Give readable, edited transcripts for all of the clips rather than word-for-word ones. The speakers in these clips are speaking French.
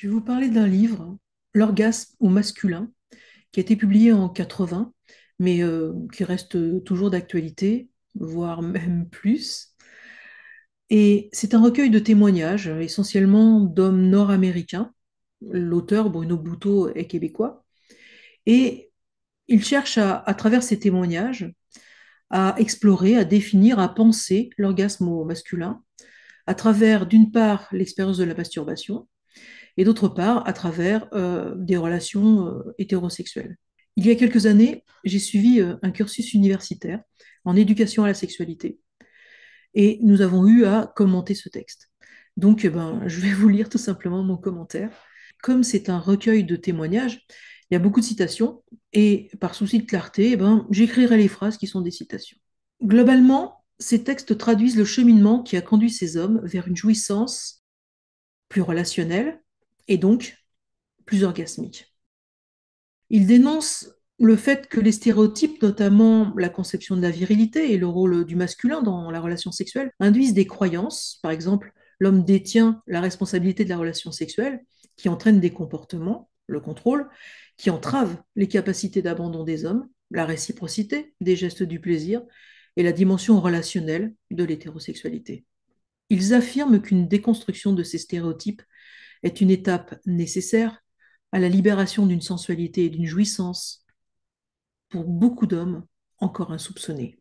Je vais vous parler d'un livre, L'orgasme au masculin, qui a été publié en 80, mais qui reste toujours d'actualité, voire même plus. Et c'est un recueil de témoignages, essentiellement d'hommes nord-américains. L'auteur, Bruno Bouteau, est québécois. Et il cherche à travers ces témoignages, à explorer, à définir, à penser l'orgasme au masculin, à travers, d'une part, l'expérience de la masturbation, et d'autre part à travers des relations hétérosexuelles. Il y a quelques années, j'ai suivi un cursus universitaire en éducation à la sexualité et nous avons eu à commenter ce texte. Donc, je vais vous lire tout simplement mon commentaire. Comme c'est un recueil de témoignages, il y a beaucoup de citations et par souci de clarté, j'écrirai les phrases qui sont des citations. Globalement, ces textes traduisent le cheminement qui a conduit ces hommes vers une jouissance plus relationnelle et donc plus orgasmique. Il dénonce le fait que les stéréotypes, notamment la conception de la virilité et le rôle du masculin dans la relation sexuelle, induisent des croyances. Par exemple, l'homme détient la responsabilité de la relation sexuelle, qui entraîne des comportements, le contrôle, qui entravent les capacités d'abandon des hommes, la réciprocité des gestes du plaisir et la dimension relationnelle de l'hétérosexualité. Ils affirment qu'une déconstruction de ces stéréotypes est une étape nécessaire à la libération d'une sensualité et d'une jouissance pour beaucoup d'hommes encore insoupçonnés.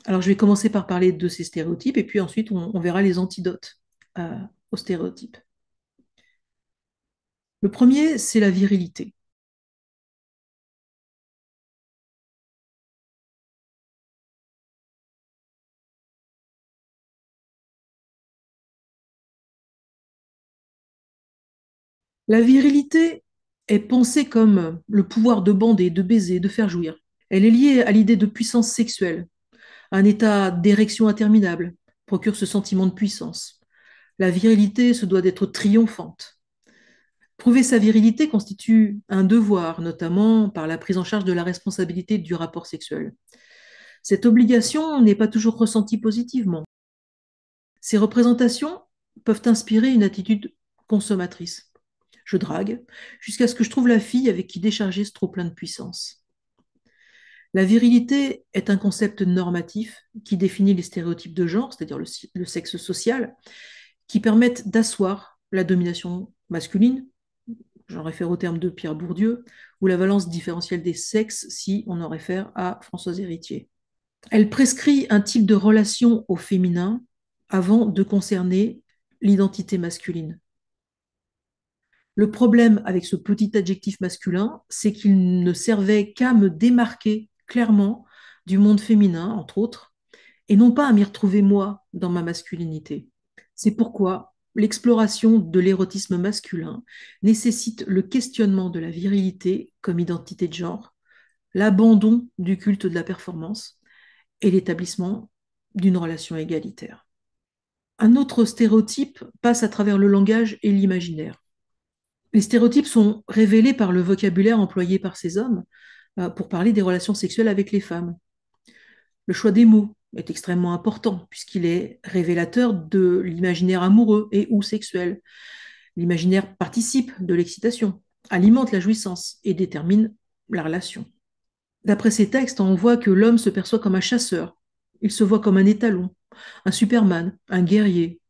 Alors je vais commencer par parler de ces stéréotypes et puis ensuite on verra les antidotes euh, aux stéréotypes. Le premier, c'est la virilité. La virilité est pensée comme le pouvoir de bander, de baiser, de faire jouir. Elle est liée à l'idée de puissance sexuelle. Un état d'érection interminable procure ce sentiment de puissance. La virilité se doit d'être triomphante. Prouver sa virilité constitue un devoir, notamment par la prise en charge de la responsabilité du rapport sexuel. Cette obligation n'est pas toujours ressentie positivement. Ces représentations peuvent inspirer une attitude consommatrice. Je drague jusqu'à ce que je trouve la fille avec qui décharger ce trop-plein de puissance. La virilité est un concept normatif qui définit les stéréotypes de genre, c'est-à-dire le sexe social, qui permettent d'asseoir la domination masculine, j'en réfère au terme de Pierre Bourdieu, ou la valence différentielle des sexes si on en réfère à Françoise Héritier. Elle prescrit un type de relation au féminin avant de concerner l'identité masculine. Le problème avec ce petit adjectif masculin, c'est qu'il ne servait qu'à me démarquer clairement du monde féminin, entre autres, et non pas à m'y retrouver moi dans ma masculinité. C'est pourquoi l'exploration de l'érotisme masculin nécessite le questionnement de la virilité comme identité de genre, l'abandon du culte de la performance et l'établissement d'une relation égalitaire. Un autre stéréotype passe à travers le langage et l'imaginaire. Les stéréotypes sont révélés par le vocabulaire employé par ces hommes pour parler des relations sexuelles avec les femmes. Le choix des mots est extrêmement important puisqu'il est révélateur de l'imaginaire amoureux et ou sexuel. L'imaginaire participe de l'excitation, alimente la jouissance et détermine la relation. D'après ces textes, on voit que l'homme se perçoit comme un chasseur, il se voit comme un étalon, un superman, un guerrier.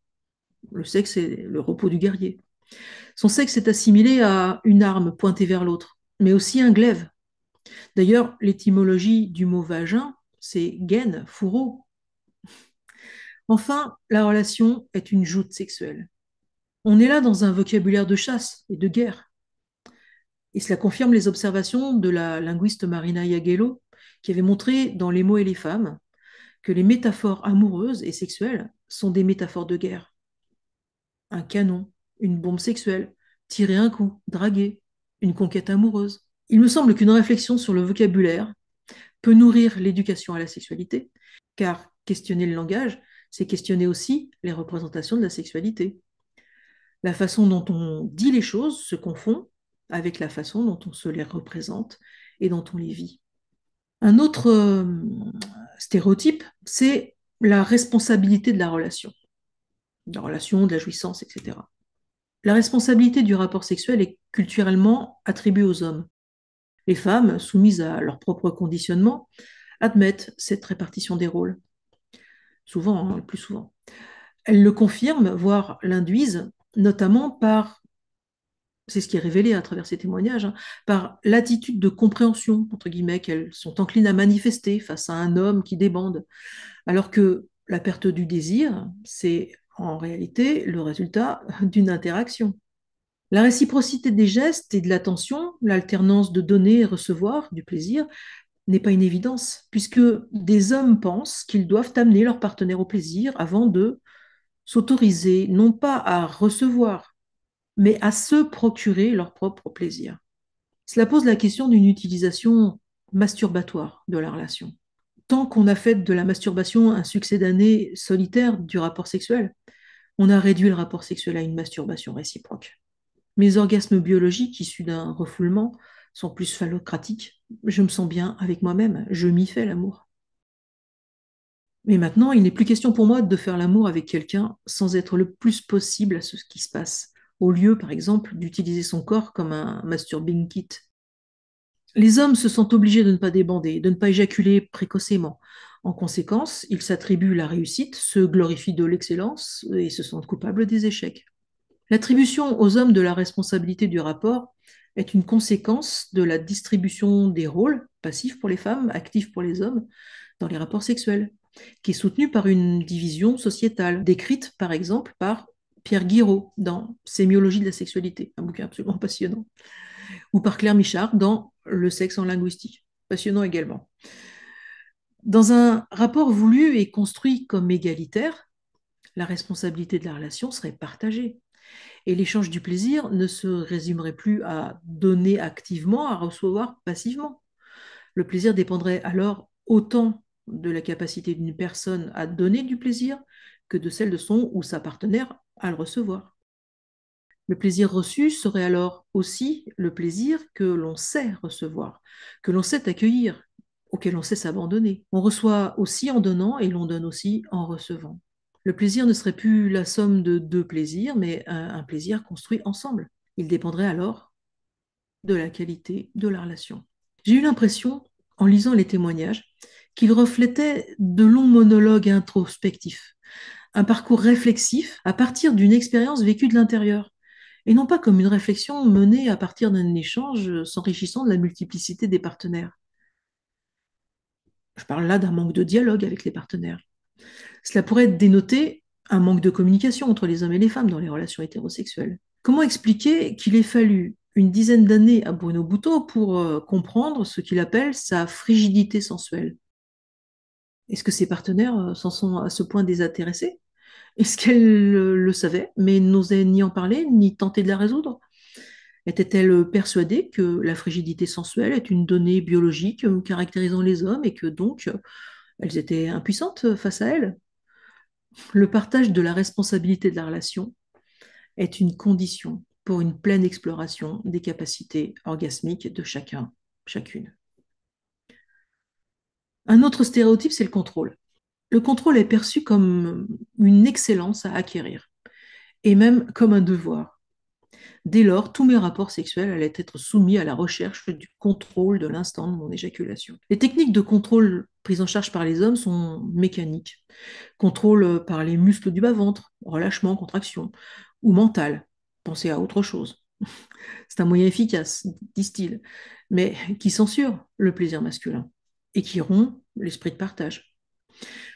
Le sexe est le repos du guerrier. Son sexe est assimilé à une arme pointée vers l'autre, mais aussi un glaive. D'ailleurs, l'étymologie du mot vagin, c'est gaine, fourreau. Enfin, la relation est une joute sexuelle. On est là dans un vocabulaire de chasse et de guerre. Et cela confirme les observations de la linguiste Marina Jagello, qui avait montré dans Les mots et les femmes que les métaphores amoureuses et sexuelles sont des métaphores de guerre. Un canon, une bombe sexuelle, tirer un coup, draguer, une conquête amoureuse. Il me semble qu'une réflexion sur le vocabulaire peut nourrir l'éducation à la sexualité, car questionner le langage, c'est questionner aussi les représentations de la sexualité. La façon dont on dit les choses se confond avec la façon dont on se les représente et dont on les vit. Un autre stéréotype, c'est la responsabilité de la relation, de la jouissance, etc. La responsabilité du rapport sexuel est culturellement attribuée aux hommes. Les femmes, soumises à leur propre conditionnement, admettent cette répartition des rôles, souvent, hein, le plus souvent. Elles le confirment, voire l'induisent, notamment par, c'est ce qui est révélé à travers ces témoignages, hein, par l'attitude de compréhension, entre guillemets, qu'elles sont enclines à manifester face à un homme qui débande, alors que la perte du désir, c'est en réalité le résultat d'une interaction. La réciprocité des gestes et de l'attention, l'alternance de donner et recevoir du plaisir, n'est pas une évidence, puisque des hommes pensent qu'ils doivent amener leur partenaire au plaisir avant de s'autoriser, non pas à recevoir, mais à se procurer leur propre plaisir. Cela pose la question d'une utilisation masturbatoire de la relation. Tant qu'on a fait de la masturbation un succès d'année solitaire du rapport sexuel, on a réduit le rapport sexuel à une masturbation réciproque. Mes orgasmes biologiques issus d'un refoulement sont plus phallocratiques. Je me sens bien avec moi-même, je m'y fais l'amour. Mais maintenant, il n'est plus question pour moi de faire l'amour avec quelqu'un sans être le plus possible à ce qui se passe, au lieu, par exemple, d'utiliser son corps comme un masturbing kit. Les hommes se sentent obligés de ne pas débander, de ne pas éjaculer précocement. En conséquence, ils s'attribuent la réussite, se glorifient de l'excellence et se sentent coupables des échecs. L'attribution aux hommes de la responsabilité du rapport est une conséquence de la distribution des rôles, passifs pour les femmes, actifs pour les hommes, dans les rapports sexuels, qui est soutenue par une division sociétale, décrite par exemple par Pierre Guiraud dans Sémiologie de la sexualité, un bouquin absolument passionnant, ou par Claire Michard dans Le sexe en linguistique, passionnant également. Dans un rapport voulu et construit comme égalitaire, la responsabilité de la relation serait partagée. Et l'échange du plaisir ne se résumerait plus à donner activement, à recevoir passivement. Le plaisir dépendrait alors autant de la capacité d'une personne à donner du plaisir que de celle de son ou sa partenaire à le recevoir. Le plaisir reçu serait alors aussi le plaisir que l'on sait recevoir, que l'on sait accueillir, auquel on sait s'abandonner. On reçoit aussi en donnant et l'on donne aussi en recevant. Le plaisir ne serait plus la somme de deux plaisirs, mais un plaisir construit ensemble. Il dépendrait alors de la qualité de la relation. J'ai eu l'impression, en lisant les témoignages, qu'ils reflétaient de longs monologues introspectifs, un parcours réflexif à partir d'une expérience vécue de l'intérieur, et non pas comme une réflexion menée à partir d'un échange s'enrichissant de la multiplicité des partenaires. Je parle là d'un manque de dialogue avec les partenaires. Cela pourrait dénoter un manque de communication entre les hommes et les femmes dans les relations hétérosexuelles. Comment expliquer qu'il ait fallu une dizaine d'années à Bruno Bouteau pour comprendre ce qu'il appelle sa frigidité sensuelle? Est-ce que ses partenaires s'en sont à ce point désintéressés? Est-ce qu'elle le savait, mais n'osait ni en parler, ni tenter de la résoudre? Était-elle persuadée que la frigidité sensuelle est une donnée biologique caractérisant les hommes et que donc elles étaient impuissantes face à elle? Le partage de la responsabilité de la relation est une condition pour une pleine exploration des capacités orgasmiques de chacun, chacune. Un autre stéréotype, c'est le contrôle. Le contrôle est perçu comme une excellence à acquérir, et même comme un devoir. Dès lors, tous mes rapports sexuels allaient être soumis à la recherche du contrôle de l'instant de mon éjaculation. Les techniques de contrôle prises en charge par les hommes sont mécaniques. Contrôle par les muscles du bas-ventre, relâchement, contraction, ou mental, penser à autre chose. C'est un moyen efficace, disent-ils, mais qui censure le plaisir masculin et qui rompt l'esprit de partage.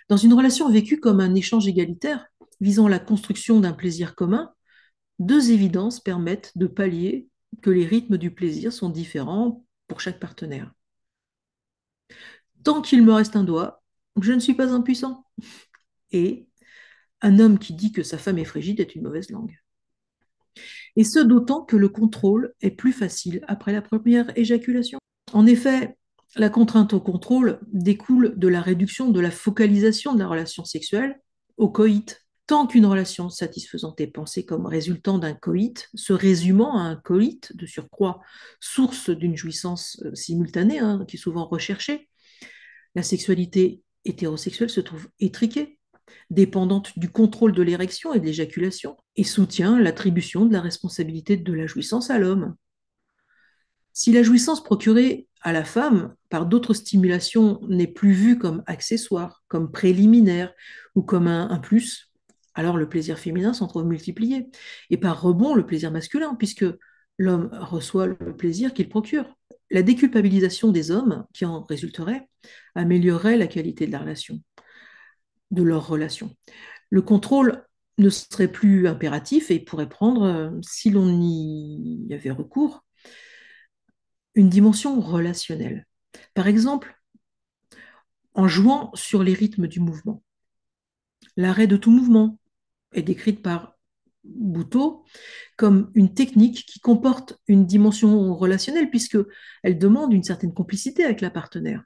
Dans une relation vécue comme un échange égalitaire, visant la construction d'un plaisir commun, deux évidences permettent de pallier que les rythmes du plaisir sont différents pour chaque partenaire. Tant qu'il me reste un doigt, je ne suis pas impuissant. Et un homme qui dit que sa femme est frigide est une mauvaise langue. Et ce d'autant que le contrôle est plus facile après la première éjaculation. En effet, la contrainte au contrôle découle de la réduction de la focalisation de la relation sexuelle au coït. Tant qu'une relation satisfaisante est pensée comme résultant d'un coït, se résumant à un coït de surcroît, source d'une jouissance simultanée, hein, qui est souvent recherchée, la sexualité hétérosexuelle se trouve étriquée. dépendante du contrôle de l'érection et de l'éjaculation, et soutient l'attribution de la responsabilité de la jouissance à l'homme. Si la jouissance procurée à la femme par d'autres stimulations n'est plus vue comme accessoire, comme préliminaire ou comme un plus, alors le plaisir féminin s'en trouve multiplié. Et par rebond, le plaisir masculin, puisque l'homme reçoit le plaisir qu'il procure. La déculpabilisation des hommes qui en résulterait améliorerait la qualité de la relation, de leur relation. Le contrôle ne serait plus impératif et pourrait prendre, si l'on y avait recours, une dimension relationnelle. Par exemple, en jouant sur les rythmes du mouvement. L'arrêt de tout mouvement est décrite par Bouteau comme une technique qui comporte une dimension relationnelle puisque elle demande une certaine complicité avec la partenaire.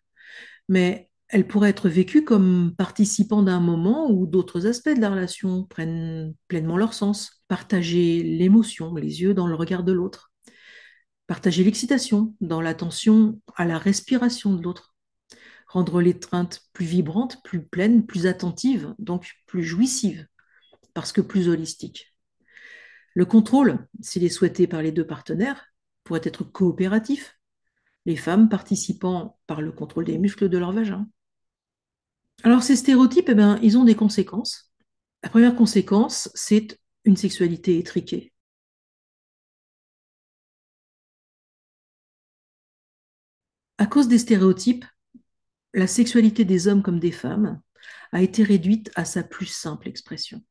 Mais elle pourrait être vécue comme participant d'un moment où d'autres aspects de la relation prennent pleinement leur sens. Partager l'émotion, les yeux dans le regard de l'autre. Partager l'excitation dans l'attention à la respiration de l'autre. Rendre l'étreinte plus vibrante, plus pleine, plus attentive, donc plus jouissive, parce que plus holistique. Le contrôle, s'il est souhaité par les deux partenaires, pourrait être coopératif, les femmes participant par le contrôle des muscles de leur vagin. Alors ces stéréotypes, eh ben, ils ont des conséquences. La première conséquence, c'est une sexualité étriquée. À cause des stéréotypes, la sexualité des hommes comme des femmes a été réduite à sa plus simple expression.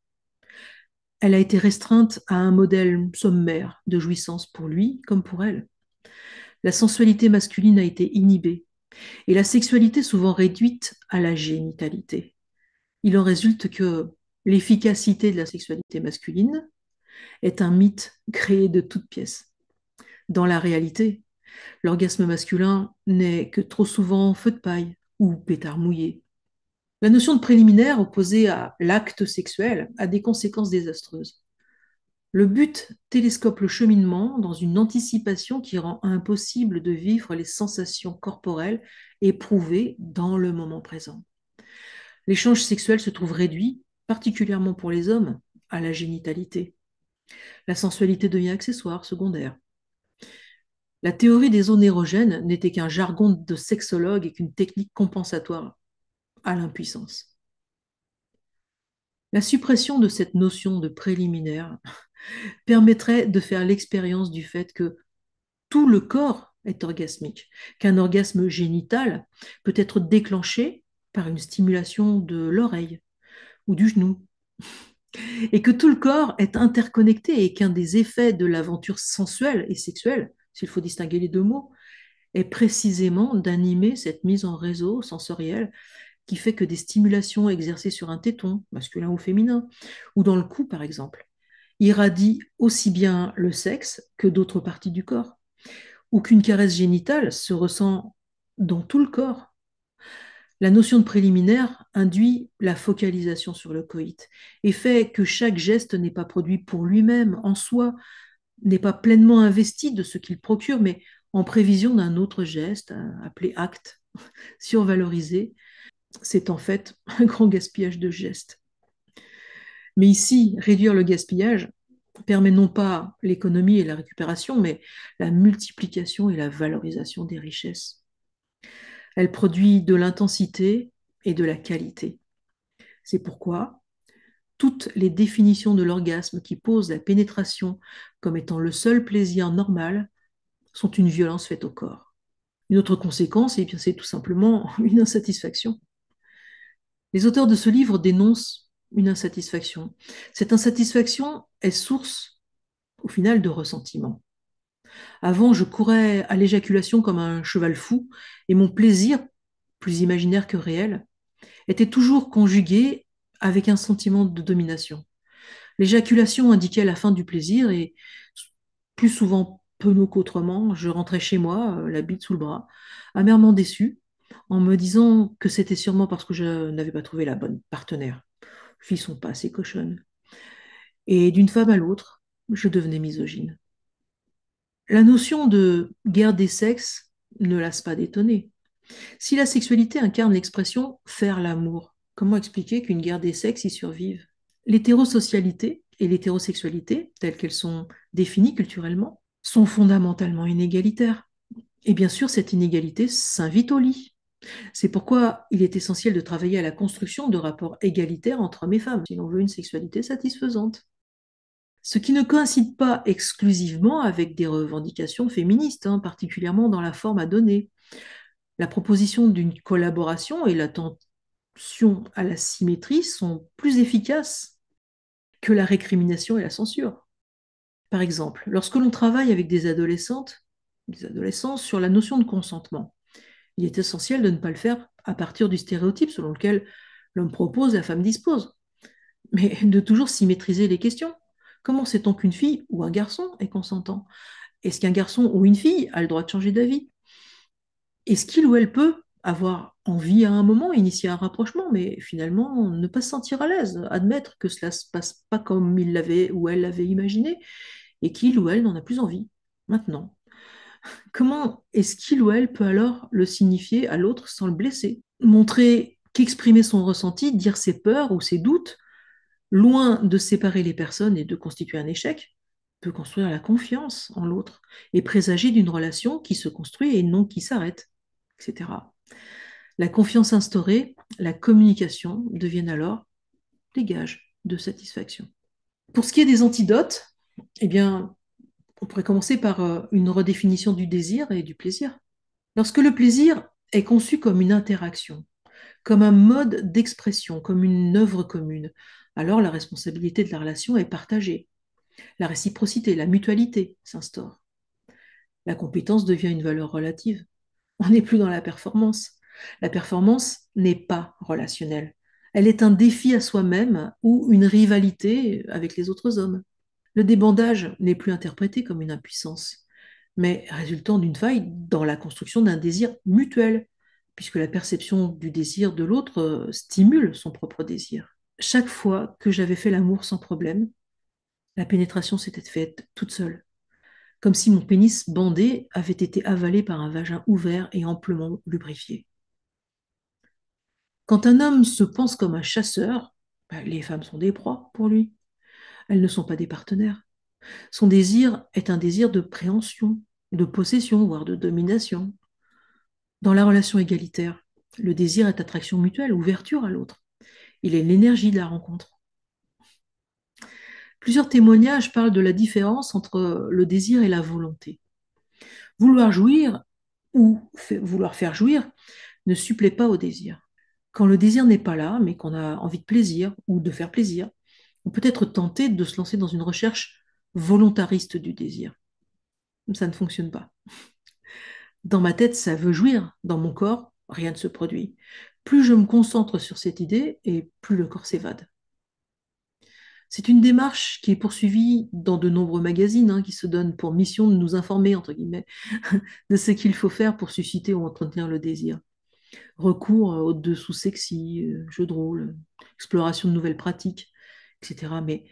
Elle a été restreinte à un modèle sommaire de jouissance pour lui comme pour elle. La sensualité masculine a été inhibée et la sexualité souvent réduite à la génitalité. Il en résulte que l'efficacité de la sexualité masculine est un mythe créé de toutes pièces. Dans la réalité, l'orgasme masculin n'est que trop souvent feu de paille ou pétard mouillé. La notion de préliminaire opposée à l'acte sexuel a des conséquences désastreuses. Le but télescope le cheminement dans une anticipation qui rend impossible de vivre les sensations corporelles éprouvées dans le moment présent. L'échange sexuel se trouve réduit, particulièrement pour les hommes, à la génitalité. La sensualité devient accessoire, secondaire. La théorie des zones érogènes n'était qu'un jargon de sexologue et qu'une technique compensatoire à l'impuissance. La suppression de cette notion de préliminaire permettrait de faire l'expérience du fait que tout le corps est orgasmique, qu'un orgasme génital peut être déclenché par une stimulation de l'oreille ou du genou, et que tout le corps est interconnecté et qu'un des effets de l'aventure sensuelle et sexuelle, s'il faut distinguer les deux mots, est précisément d'animer cette mise en réseau sensorielle qui fait que des stimulations exercées sur un téton, masculin ou féminin, ou dans le cou par exemple, irradient aussi bien le sexe que d'autres parties du corps, ou qu'une caresse génitale se ressent dans tout le corps. La notion de préliminaire induit la focalisation sur le coït et fait que chaque geste n'est pas produit pour lui-même, en soi, n'est pas pleinement investi de ce qu'il procure, mais en prévision d'un autre geste, appelé acte, survalorisé. C'est en fait un grand gaspillage de gestes. Mais ici, réduire le gaspillage permet non pas l'économie et la récupération, mais la multiplication et la valorisation des richesses. Elle produit de l'intensité et de la qualité. C'est pourquoi toutes les définitions de l'orgasme qui posent la pénétration comme étant le seul plaisir normal sont une violence faite au corps. Une autre conséquence, eh bien, c'est tout simplement une insatisfaction. Les auteurs de ce livre dénoncent une insatisfaction. Cette insatisfaction est source, au final, de ressentiment. Avant, je courais à l'éjaculation comme un cheval fou, et mon plaisir, plus imaginaire que réel, était toujours conjugué avec un sentiment de domination. L'éjaculation indiquait la fin du plaisir, et plus souvent penaud qu'autrement, je rentrais chez moi, la bite sous le bras, amèrement déçu, en me disant que c'était sûrement parce que je n'avais pas trouvé la bonne partenaire. Filles sont pas assez cochonnes. Et d'une femme à l'autre, je devenais misogyne. La notion de guerre des sexes ne lasse pas d'étonner. Si la sexualité incarne l'expression faire l'amour Comment expliquer qu'une guerre des sexes y survive? L'hétérosocialité et l'hétérosexualité, telles qu'elles sont définies culturellement, sont fondamentalement inégalitaires. Et bien sûr, cette inégalité s'invite au lit. C'est pourquoi il est essentiel de travailler à la construction de rapports égalitaires entre hommes et femmes, si l'on veut une sexualité satisfaisante. Ce qui ne coïncide pas exclusivement avec des revendications féministes, hein, particulièrement dans la forme à donner. La proposition d'une collaboration et l'attention à la symétrie sont plus efficaces que la récrimination et la censure. Par exemple, lorsque l'on travaille avec des adolescents sur la notion de consentement, il est essentiel de ne pas le faire à partir du stéréotype selon lequel l'homme propose, la femme dispose, mais de toujours symétriser les questions. Comment sait-on qu'une fille ou un garçon est consentant? Est-ce qu'un garçon ou une fille a le droit de changer d'avis? Est-ce qu'il ou elle peut avoir envie à un moment, initier un rapprochement, mais finalement ne pas se sentir à l'aise, admettre que cela ne se passe pas comme il l'avait ou elle l'avait imaginé, et qu'il ou elle n'en a plus envie, maintenant? Comment est-ce qu'il ou elle peut alors le signifier à l'autre sans le blesser? Montrer qu'exprimer son ressenti, dire ses peurs ou ses doutes, loin de séparer les personnes et de constituer un échec, peut construire la confiance en l'autre et présager d'une relation qui se construit et non qui s'arrête, etc. La confiance instaurée, la communication deviennent alors des gages de satisfaction. Pour ce qui est des antidotes, eh bien, on pourrait commencer par une redéfinition du désir et du plaisir. Lorsque le plaisir est conçu comme une interaction, comme un mode d'expression, comme une œuvre commune, alors la responsabilité de la relation est partagée. La réciprocité, la mutualité s'instaure. La compétence devient une valeur relative. On n'est plus dans la performance. La performance n'est pas relationnelle. Elle est un défi à soi-même ou une rivalité avec les autres hommes. Le débandage n'est plus interprété comme une impuissance, mais résultant d'une faille dans la construction d'un désir mutuel, puisque la perception du désir de l'autre stimule son propre désir. Chaque fois que j'avais fait l'amour sans problème, la pénétration s'était faite toute seule, comme si mon pénis bandé avait été avalé par un vagin ouvert et amplement lubrifié. Quand un homme se pense comme un chasseur, les femmes sont des proies pour lui. Elles ne sont pas des partenaires. Son désir est un désir de préhension, de possession, voire de domination. Dans la relation égalitaire, le désir est attraction mutuelle, ouverture à l'autre. Il est l'énergie de la rencontre. Plusieurs témoignages parlent de la différence entre le désir et la volonté. Vouloir jouir ou vouloir faire jouir ne supplée pas au désir. Quand le désir n'est pas là, mais qu'on a envie de plaisir ou de faire plaisir, on peut être tenté de se lancer dans une recherche volontariste du désir. Ça ne fonctionne pas. Dans ma tête, ça veut jouir. Dans mon corps, rien ne se produit. Plus je me concentre sur cette idée, et plus le corps s'évade. C'est une démarche qui est poursuivie dans de nombreux magazines, hein, qui se donnent pour mission de nous informer, entre guillemets, de ce qu'il faut faire pour susciter ou entretenir le désir. Recours aux dessous sexy, jeux de rôle, exploration de nouvelles pratiques, etc. Mais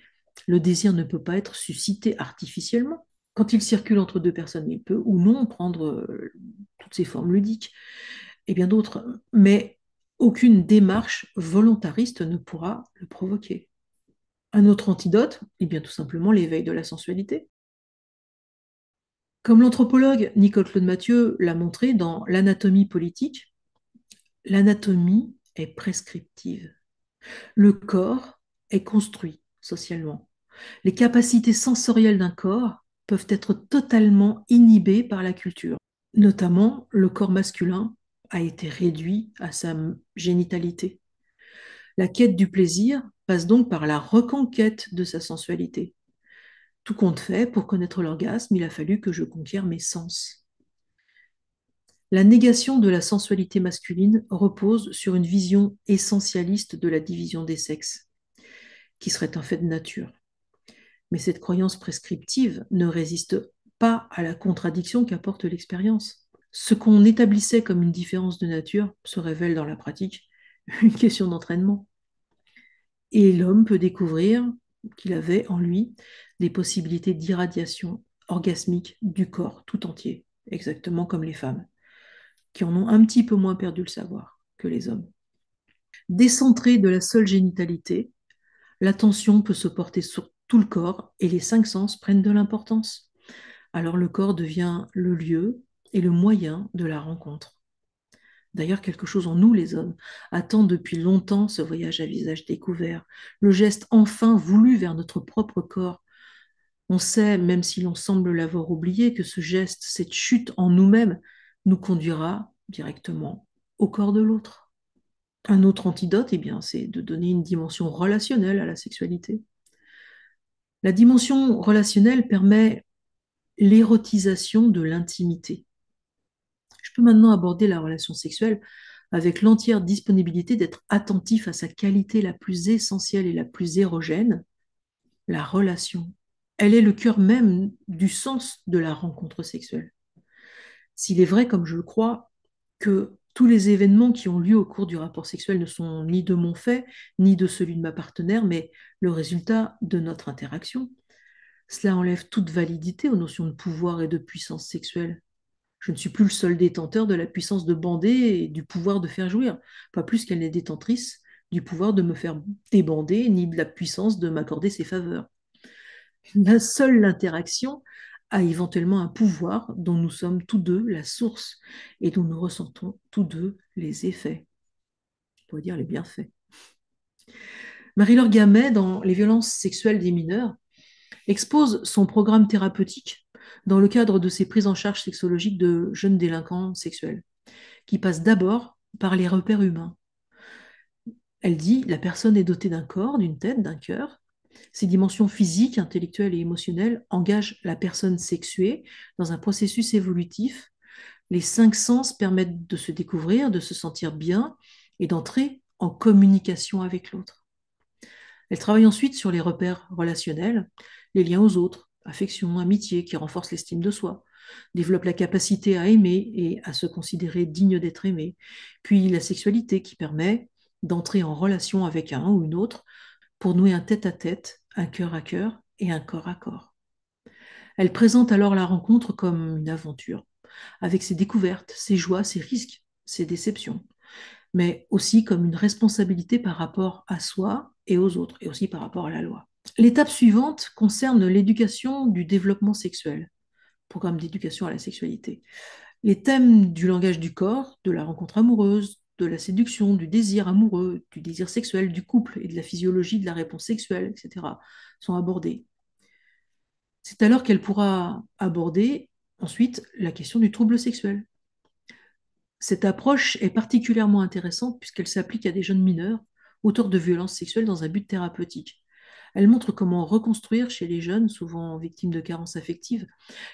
le désir ne peut pas être suscité artificiellement. Quand il circule entre deux personnes, il peut ou non prendre toutes ses formes ludiques et bien d'autres, mais aucune démarche volontariste ne pourra le provoquer. Un autre antidote, est bien tout simplement l'éveil de la sensualité. Comme l'anthropologue Nicole Claude Mathieu l'a montré dans L'anatomie politique, l'anatomie est prescriptive. Le corps est construit socialement. Les capacités sensorielles d'un corps peuvent être totalement inhibées par la culture. Notamment, le corps masculin a été réduit à sa génitalité. La quête du plaisir passe donc par la reconquête de sa sensualité. Tout compte fait, pour connaître l'orgasme, il a fallu que je conquière mes sens. La négation de la sensualité masculine repose sur une vision essentialiste de la division des sexes, qui serait un fait de nature. Mais cette croyance prescriptive ne résiste pas à la contradiction qu'apporte l'expérience. Ce qu'on établissait comme une différence de nature se révèle dans la pratique une question d'entraînement. Et l'homme peut découvrir qu'il avait en lui des possibilités d'irradiation orgasmique du corps tout entier, exactement comme les femmes, qui en ont un petit peu moins perdu le savoir que les hommes. Décentré de la seule génitalité, l'attention peut se porter sur tout le corps et les cinq sens prennent de l'importance. Alors le corps devient le lieu et le moyen de la rencontre. D'ailleurs, quelque chose en nous, les hommes, attend depuis longtemps ce voyage à visage découvert, le geste enfin voulu vers notre propre corps. On sait, même si l'on semble l'avoir oublié, que ce geste, cette chute en nous-mêmes, nous conduira directement au corps de l'autre. Un autre antidote, eh bien, c'est de donner une dimension relationnelle à la sexualité. La dimension relationnelle permet l'érotisation de l'intimité. Je peux maintenant aborder la relation sexuelle avec l'entière disponibilité d'être attentif à sa qualité la plus essentielle et la plus érogène, la relation. Elle est le cœur même du sens de la rencontre sexuelle. S'il est vrai, comme je le crois, que tous les événements qui ont lieu au cours du rapport sexuel ne sont ni de mon fait, ni de celui de ma partenaire, mais le résultat de notre interaction, cela enlève toute validité aux notions de pouvoir et de puissance sexuelle. Je ne suis plus le seul détenteur de la puissance de bander et du pouvoir de faire jouir, pas plus qu'elle n'est détentrice du pouvoir de me faire débander, ni de la puissance de m'accorder ses faveurs. Seule l'interaction a éventuellement un pouvoir dont nous sommes tous deux la source et dont nous ressentons tous deux les effets, on pourrait dire les bienfaits. Marie-Laure Gamet, dans Les violences sexuelles des mineurs, expose son programme thérapeutique dans le cadre de ses prises en charge sexologiques de jeunes délinquants sexuels, qui passe d'abord par les repères humains. Elle dit, la personne est dotée d'un corps, d'une tête, d'un cœur. Ces dimensions physiques, intellectuelles et émotionnelles engagent la personne sexuée dans un processus évolutif. Les cinq sens permettent de se découvrir, de se sentir bien et d'entrer en communication avec l'autre. Elle travaille ensuite sur les repères relationnels, les liens aux autres, affection, amitié, qui renforcent l'estime de soi, développe la capacité à aimer et à se considérer digne d'être aimé, puis la sexualité qui permet d'entrer en relation avec un ou une autre pour nouer un tête-à-tête, un cœur à cœur et un corps à corps. Elle présente alors la rencontre comme une aventure, avec ses découvertes, ses joies, ses risques, ses déceptions, mais aussi comme une responsabilité par rapport à soi et aux autres, et aussi par rapport à la loi. L'étape suivante concerne l'éducation du développement sexuel, programme d'éducation à la sexualité. Les thèmes du langage du corps, de la rencontre amoureuse, de la séduction, du désir amoureux, du désir sexuel, du couple et de la physiologie de la réponse sexuelle, etc., sont abordés. C'est alors qu'elle pourra aborder ensuite la question du trouble sexuel. Cette approche est particulièrement intéressante puisqu'elle s'applique à des jeunes mineurs, auteurs de violences sexuelles dans un but thérapeutique. Elle montre comment reconstruire chez les jeunes, souvent victimes de carences affectives,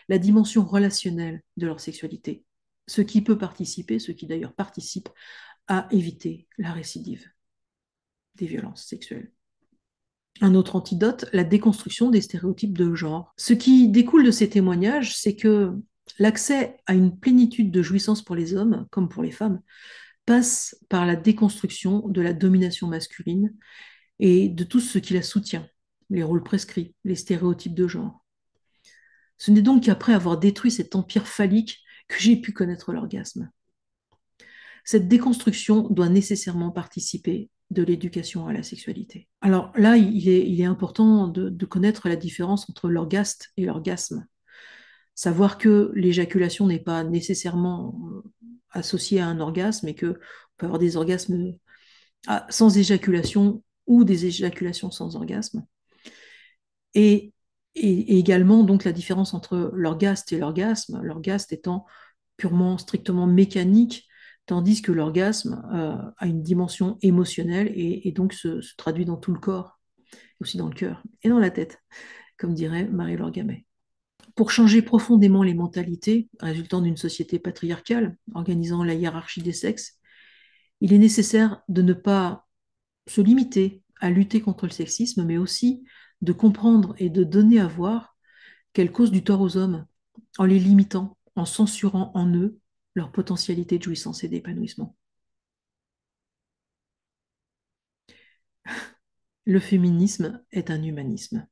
la dimension relationnelle de leur sexualité, ce qui peut participer, ce qui d'ailleurs participe à éviter la récidive des violences sexuelles. Un autre antidote, la déconstruction des stéréotypes de genre. Ce qui découle de ces témoignages, c'est que l'accès à une plénitude de jouissance pour les hommes, comme pour les femmes, passe par la déconstruction de la domination masculine et de tout ce qui la soutient, les rôles prescrits, les stéréotypes de genre. Ce n'est donc qu'après avoir détruit cet empire phallique que j'ai pu connaître l'orgasme. Cette déconstruction doit nécessairement participer de l'éducation à la sexualité. Alors là, il est important de connaître la différence entre l'orgaste et l'orgasme. Savoir que l'éjaculation n'est pas nécessairement associée à un orgasme et qu'on peut avoir des orgasmes sans éjaculation ou des éjaculations sans orgasme. Et également donc la différence entre l'orgaste et l'orgasme étant purement, strictement mécanique, tandis que l'orgasme a une dimension émotionnelle et donc se traduit dans tout le corps, aussi dans le cœur et dans la tête, comme dirait Marie-Laure Gamet. Pour changer profondément les mentalités résultant d'une société patriarcale, organisant la hiérarchie des sexes, il est nécessaire de ne pas se limiter à lutter contre le sexisme, mais aussi de comprendre et de donner à voir qu'elle cause du tort aux hommes, en les limitant, en censurant en eux leur potentialité de jouissance et d'épanouissement. Le féminisme est un humanisme.